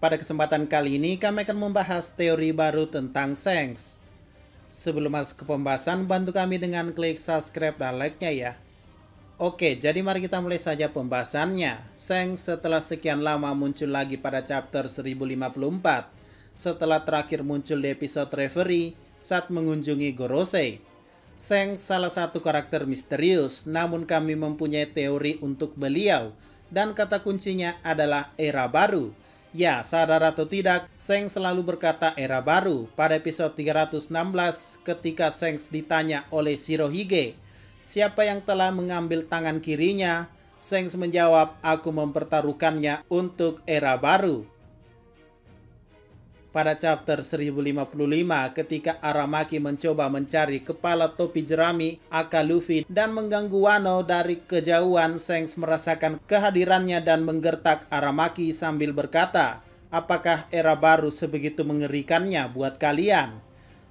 Pada kesempatan kali ini kami akan membahas teori baru tentang Shanks. Sebelum masuk ke pembahasan, bantu kami dengan klik subscribe dan like-nya ya. Oke, jadi mari kita mulai saja pembahasannya. Shanks setelah sekian lama muncul lagi pada chapter 1054. Setelah terakhir muncul di episode Reverie saat mengunjungi Gorosei. Shanks salah satu karakter misterius, namun kami mempunyai teori untuk beliau. Dan kata kuncinya adalah era baru. Ya, sadar atau tidak, Shanks selalu berkata era baru. Pada episode 316 ketika Shanks ditanya oleh Shirohige, siapa yang telah mengambil tangan kirinya? Shanks menjawab, aku mempertaruhkannya untuk era baru. Pada chapter 1055 ketika Aramaki mencoba mencari kepala topi jerami Aka Luffy dan mengganggu Wano dari kejauhan, Shanks merasakan kehadirannya dan menggertak Aramaki sambil berkata, apakah era baru sebegitu mengerikannya buat kalian?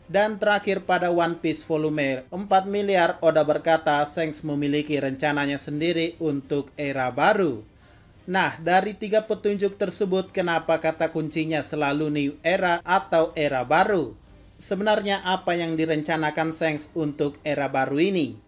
Dan terakhir pada One Piece volume 4 miliar, Oda berkata Shanks memiliki rencananya sendiri untuk era baru. Nah, dari 3 petunjuk tersebut, kenapa kata kuncinya selalu new era atau era baru? Sebenarnya apa yang direncanakan Shanks untuk era baru ini?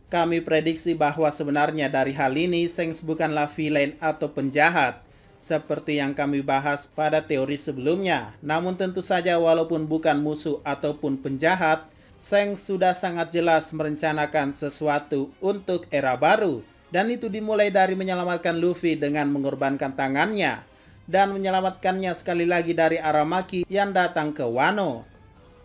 Kami prediksi bahwa sebenarnya dari hal ini Shanks bukanlah villain atau penjahat, seperti yang kami bahas pada teori sebelumnya. Namun tentu saja walaupun bukan musuh ataupun penjahat, Shanks sudah sangat jelas merencanakan sesuatu untuk era baru. Dan itu dimulai dari menyelamatkan Luffy dengan mengorbankan tangannya. Dan menyelamatkannya sekali lagi dari Aramaki yang datang ke Wano.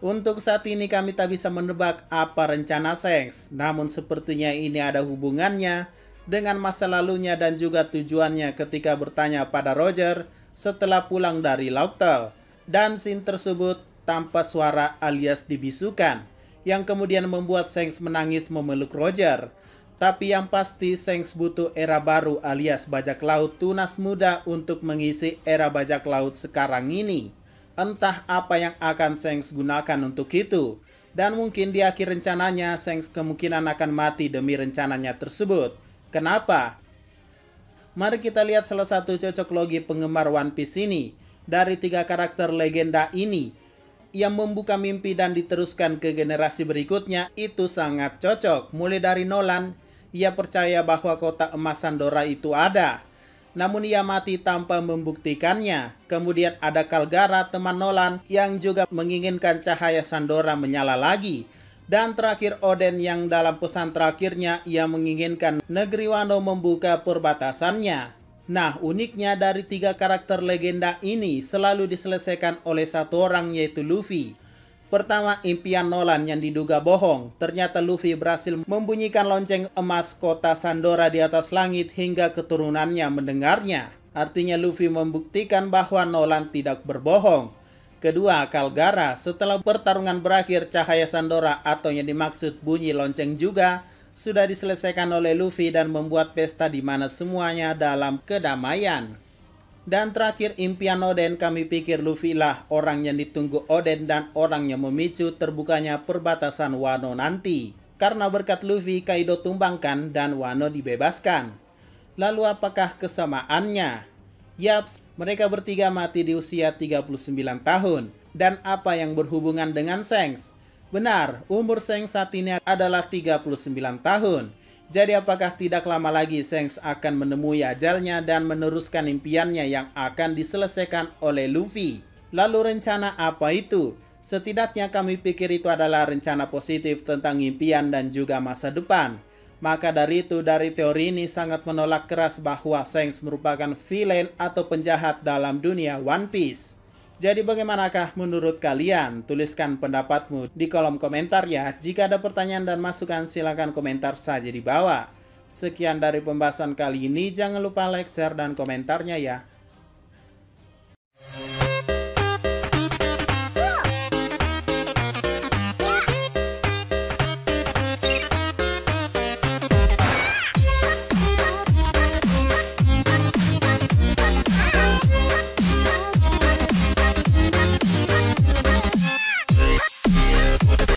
Untuk saat ini kami tak bisa menebak apa rencana Shanks. Namun sepertinya ini ada hubungannya dengan masa lalunya dan juga tujuannya ketika bertanya pada Roger setelah pulang dari Laughtale. Dan scene tersebut tanpa suara alias dibisukan. Yang kemudian membuat Shanks menangis memeluk Roger. Tapi yang pasti Shanks butuh era baru alias bajak laut tunas muda untuk mengisi era bajak laut sekarang ini. Entah apa yang akan Shanks gunakan untuk itu. Dan mungkin di akhir rencananya Shanks kemungkinan akan mati demi rencananya tersebut. Kenapa? Mari kita lihat salah satu cocok logi penggemar One Piece ini. Dari 3 karakter legenda ini yang membuka mimpi dan diteruskan ke generasi berikutnya itu sangat cocok. Mulai dari Nolan, ia percaya bahwa kotak emas Sandora itu ada, namun ia mati tanpa membuktikannya. Kemudian ada Kalgara, teman Nolan, yang juga menginginkan cahaya Sandora menyala lagi. Dan terakhir Oden yang dalam pesan terakhirnya ia menginginkan negeri Wano membuka perbatasannya. Nah, uniknya dari 3 karakter legenda ini selalu diselesaikan oleh satu orang, yaitu Luffy. Pertama, impian Nolan yang diduga bohong. Ternyata Luffy berhasil membunyikan lonceng emas kota Sandora di atas langit hingga keturunannya mendengarnya. Artinya Luffy membuktikan bahwa Nolan tidak berbohong. Kedua, Kalgara. Setelah pertarungan berakhir, cahaya Sandora atau yang dimaksud bunyi lonceng juga sudah diselesaikan oleh Luffy dan membuat pesta di mana semuanya dalam kedamaian. Dan terakhir impian Oden, kami pikir Luffy lah orang yang ditunggu Oden dan orang yang memicu terbukanya perbatasan Wano nanti. Karena berkat Luffy, Kaido tumbangkan dan Wano dibebaskan. Lalu apakah kesamaannya? Yaps, mereka bertiga mati di usia 39 tahun. Dan apa yang berhubungan dengan Shanks? Benar, umur Shanks saat ini adalah 39 tahun. Jadi apakah tidak lama lagi Shanks akan menemui ajalnya dan meneruskan impiannya yang akan diselesaikan oleh Luffy? Lalu rencana apa itu? Setidaknya kami pikir itu adalah rencana positif tentang impian dan juga masa depan. Maka dari itu, dari teori ini sangat menolak keras bahwa Shanks merupakan villain atau penjahat dalam dunia One Piece. Jadi bagaimanakah menurut kalian? Tuliskan pendapatmu di kolom komentar ya. Jika ada pertanyaan dan masukan silakan komentar saja di bawah. Sekian dari pembahasan kali ini. Jangan lupa like, share, dan komentarnya ya.